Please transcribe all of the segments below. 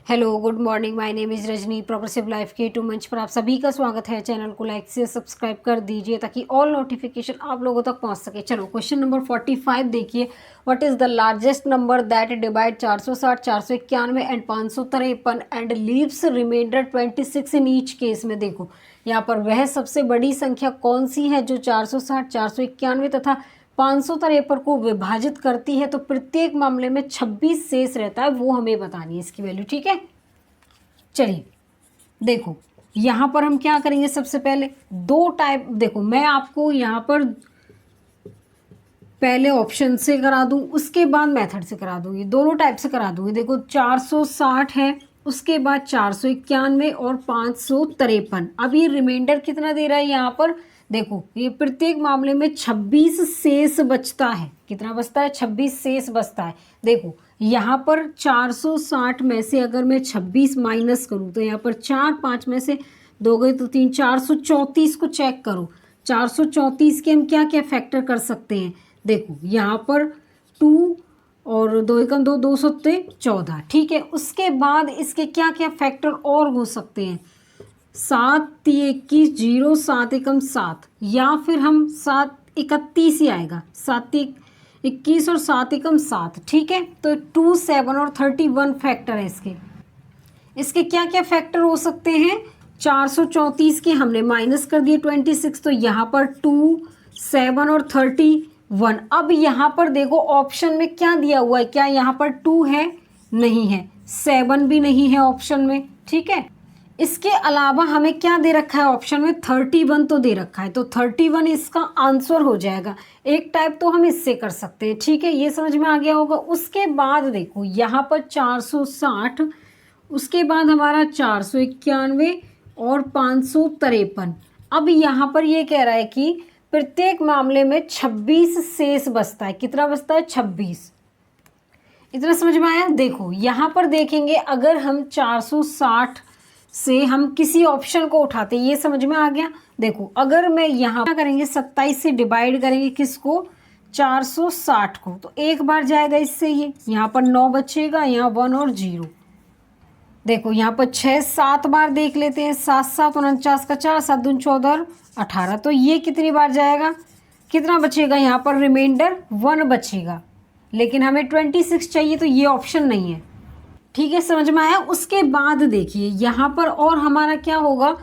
Hello good morning, my name is Rajni. Progressive life के to मंच पर आप सभी का स्वागत है। चैनल को लाइक से सब्सक्राइब कर दीजिए ताकि ऑल नोटिफिकेशन आप लोगों तक पहुंच सके। चलो क्वेश्चन नंबर 45 देखिए। What is the largest number that divide 460, 491 and 553 and leaves remainder 26 in each case में। देखो यहाँ पर वह सबसे बड़ी संख्या कौन सी है जो 460, 491 तथा 553 को विभाजित करती है। तो प्रत्येक मामले में 26 शेष रहता है, वो हमें बतानी है इसकी वैल्यू। ठीक है, चलिए देखो यहाँ पर हम क्या करेंगे। सबसे पहले दो टाइप, देखो मैं आपको यहाँ पर पहले ऑप्शन से करा दूं, उसके बाद मेथड से करा दूंगी। दोनों टाइप से करा दूंगी। देखो 460 है, उसके बाद 491 और 553। अब ये रिमाइंडर कितना दे रहा है यहाँ पर। देखो ये प्रत्येक मामले में 26 शेष बचता है। कितना बचता है? 26 शेष बचता है। देखो यहाँ पर 460 में से अगर मैं 26 माइनस करूँ तो यहाँ पर 4, 5 में से 2 गए तो 3, 434 को चेक करो। 434 के हम क्या क्या फैक्टर कर सकते हैं। देखो यहाँ पर 2 और 2 एकम 2, 2 सत्ते 14। ठीक है, उसके बाद इसके क्या क्या फैक्टर और हो सकते हैं। 7 3 21 0, 7 एकम 7, या फिर हम 7 31 ही आएगा। 7 21 और 7 एकम 7। ठीक है, तो 2, 7 और 31 फैक्टर है इसके। इसके क्या क्या फैक्टर हो सकते हैं। 434 के हमने माइनस कर दिए 26, तो यहाँ पर 2, 7 और 31। अब यहाँ पर देखो ऑप्शन में क्या दिया हुआ है। क्या यहाँ पर 2 है? नहीं है। 7 भी नहीं है ऑप्शन में। ठीक है, इसके अलावा हमें क्या दे रखा है ऑप्शन में? 31 तो दे रखा है, तो 31 इसका आंसर हो जाएगा। एक टाइप तो हम इससे कर सकते हैं। ठीक है, ये समझ में आ गया होगा। उसके बाद देखो यहाँ पर 460, उसके बाद हमारा 491 और 553। अब यहाँ पर ये कह रहा है कि प्रत्येक मामले में 26 शेष बचता है। कितना बचता है? 26। इतना समझ में आया। देखो यहाँ पर देखेंगे, अगर हम 460 से हम किसी ऑप्शन को उठाते, ये समझ में आ गया। देखो अगर मैं यहाँ क्या करेंगे, 27 से डिवाइड करेंगे किसको? 460 को, तो एक बार जाएगा इससे। ये यहाँ पर 9 बचेगा, यहाँ 1 और 0। देखो यहाँ पर 6 7 बार देख लेते हैं। 7 7 49 का 4, 7 दूनी 14 18। तो ये कितनी बार जाएगा? कितना बचेगा यहाँ पर? रिमाइंडर 1 बचेगा। लेकिन हमें 26 चाहिए, तो ये ऑप्शन नहीं है। ठीक है, समझ में आया। उसके बाद देखिए यहाँ पर और हमारा क्या होगा।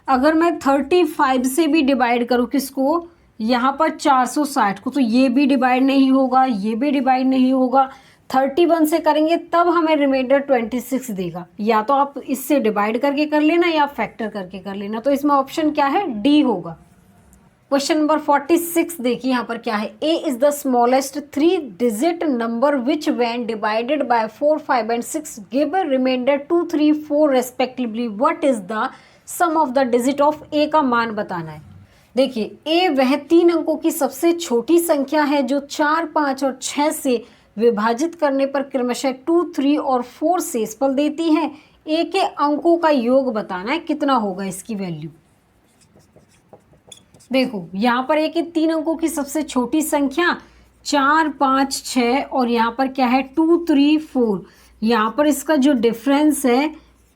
अगर मैं 35 से भी डिवाइड करूँ किसको? यहाँ पर 460 को, तो ये भी डिवाइड नहीं होगा, ये भी डिवाइड नहीं होगा। 31 से करेंगे तब हमें रिमाइंडर 26 देगा। या तो आप इससे डिवाइड करके कर लेना या फैक्टर करके कर लेना। तो इसमें ऑप्शन क्या है? डी होगा। क्वेश्चन नंबर 46 देखिए यहाँ पर क्या है। A is the smallest 3 digit number which when divided by 4, 5 and 6 give remainder 2, 3, 4 respectively. What is the sum of the digit of A का मान बताना है। देखिए ए वह 3 अंकों की सबसे छोटी संख्या है जो 4, 5 और 6 से विभाजित करने पर क्रमशः 2, 3 और 4 शेषफल देती है। ए के अंकों का योग बताना है, कितना होगा इसकी वैल्यू। देखो यहाँ पर एक 3 अंकों की सबसे छोटी संख्या 4, 5, 6 और यहाँ पर क्या है 2, 3, 4। यहाँ पर इसका जो डिफरेंस है,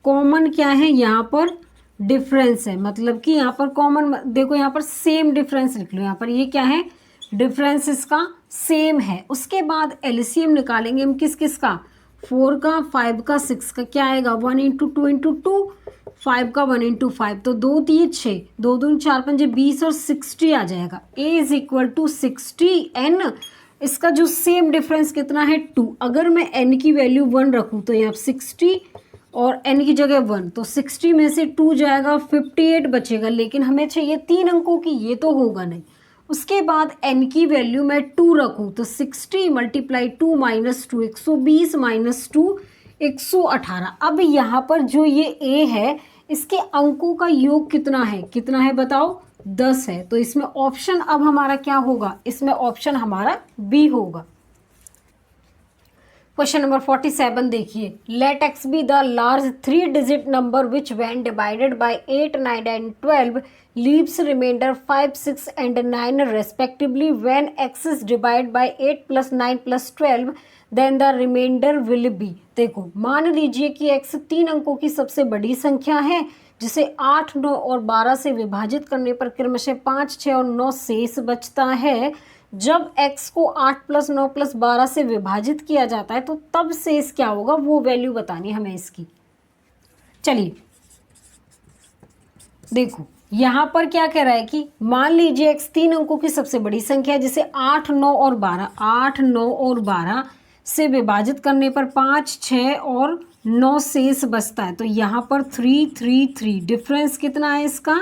कॉमन क्या है यहाँ पर? डिफरेंस है। मतलब कि यहाँ पर कॉमन, देखो यहाँ पर सेम डिफरेंस लिख लो। यहाँ पर ये क्या है? डिफरेंस इसका सेम है। उसके बाद एलसीएम निकालेंगे हम किस किस का? 4 का, 5 का, 6 का। क्या आएगा? 1 इंटू 2 इंटू 2, 5 का 1 इंटू 5, तो 2 3 6, 2 दूनी 4 5 20 और 60 आ जाएगा। a is equal to 60 n। इसका जो सेम डिफरेंस कितना है? 2। अगर मैं n की वैल्यू 1 रखूँ तो यहाँ 60 और n की जगह 1, तो 60 में से 2 जाएगा, 58 बचेगा। लेकिन हमें चाहिए 3 अंकों की, ये तो होगा नहीं। उसके बाद n की वैल्यू मैं 2 रखूँ तो 60 मल्टीप्लाई 2 माइनस 2, 120 माइनस 2, 118। अब यहाँ पर जो ये a है, इसके अंकों का योग कितना है? कितना है बताओ? 10 है। तो इसमें ऑप्शन अब हमारा क्या होगा? इसमें ऑप्शन हमारा बी होगा। क्वेश्चन नंबर 47 देखिए। Let x be the large 3 digit number which when divided by 8, 9 and 12 leaves remainder 5, 6 and 9 respectively. When x is divide by 8 plus 9 plus 12 then the remainder will be. देखो मान लीजिए कि x 3 अंकों की सबसे बड़ी संख्या है जिसे 8, 9 और 12 से विभाजित करने पर क्रमशः 5, 6 और 9 शेष बचता है। जब x को 8 + 9 + 12 से विभाजित किया जाता है तो तब शेष क्या होगा वो वैल्यू बतानी है हमें इसकी। चलिए देखो यहाँ पर क्या कह रहा है कि मान लीजिए x 3 अंकों की सबसे बड़ी संख्या है जिसे 8, 9 और 12 से विभाजित करने पर 5, 6 और 9 शेष बचता है। तो यहाँ पर 3, 3, 3 डिफरेंस कितना है इसका,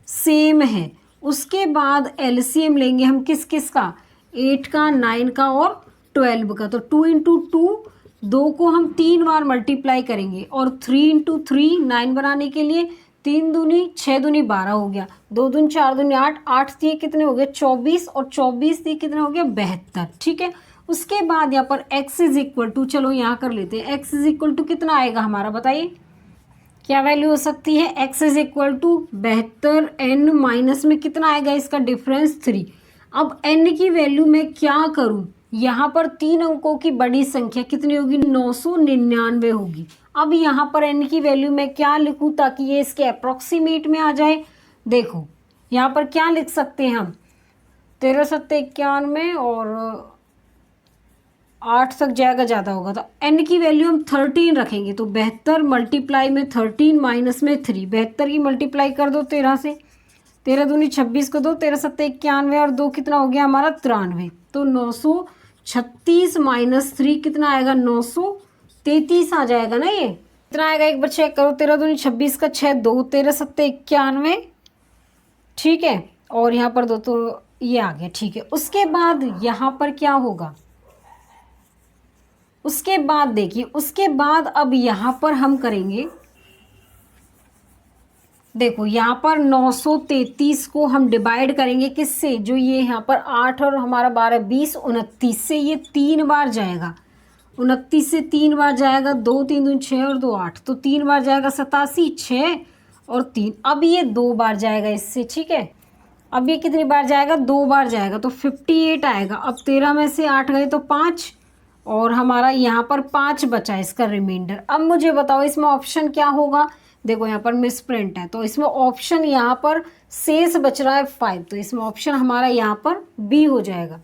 सेम है। उसके बाद एलसीएम लेंगे हम किस किस का, 8 का, 9 का और 12 का। तो 2 × 2, 2 को हम 3 बार मल्टीप्लाई करेंगे और 3 × 3 9 बनाने के लिए 3 दूनी 6 दूनी 12 हो गया, 2 दूनी 4 दूनी 8, 8 दिए कितने हो गए 24 और 24 दिए कितने हो गया 72। ठीक है, उसके बाद यहाँ पर x = चलो यहाँ कर लेते हैं, x = कितना आएगा हमारा बताइए क्या वैल्यू हो सकती है, x = 72, n माइनस में कितना आएगा इसका डिफरेंस 3। अब n की वैल्यू मैं क्या करूं, यहाँ पर 3 अंकों की बड़ी संख्या कितनी होगी 999 होगी। अब यहाँ पर n की वैल्यू मैं क्या लिखूं ताकि ये इसके अप्रोक्सीमेट में आ जाए। देखो यहाँ पर क्या लिख सकते हैं हम, 13 × 7 = 91 और 8 तक जाएगा ज़्यादा होगा तो n की वैल्यू हम 13 रखेंगे। तो 72 मल्टीप्लाई में 13 माइनस में 3, 72 की मल्टीप्लाई कर दो 13 से, 13 दूनी 26 को 2, 13 × 7 = 91 और 2 कितना हो गया हमारा 93। तो 936 माइनस 3 कितना आएगा 933 आ जाएगा ना, ये कितना आएगा एक बार चेक करो, 13 दूनी 26 का 6, 2, 13 × 7 = 91। ठीक है, और यहाँ पर 2 तो ये आ गया। ठीक है, उसके बाद यहाँ पर क्या होगा, उसके बाद देखिए, उसके बाद अब यहाँ पर हम करेंगे, देखो यहाँ पर 933 को हम डिवाइड करेंगे किससे, जो ये यहाँ पर 8 और हमारा 12, 20, 29 से ये 3 बार जाएगा, 29 से 3 बार जाएगा, 2, 3 दूनी 6 और 2 8, तो 3 बार जाएगा 87, 6 और 3। अब ये 2 बार जाएगा इससे। ठीक है, अब ये कितनी बार जाएगा 2 बार जाएगा तो 58 आएगा। अब 13 में से 8 गए तो 5 और हमारा यहाँ पर 5 बचा इसका रिमाइंडर। अब मुझे बताओ इसमें ऑप्शन क्या होगा, देखो यहाँ पर मिस प्रिंट है तो इसमें ऑप्शन यहाँ पर शेष बच रहा है 5, तो इसमें ऑप्शन हमारा यहाँ पर बी हो जाएगा।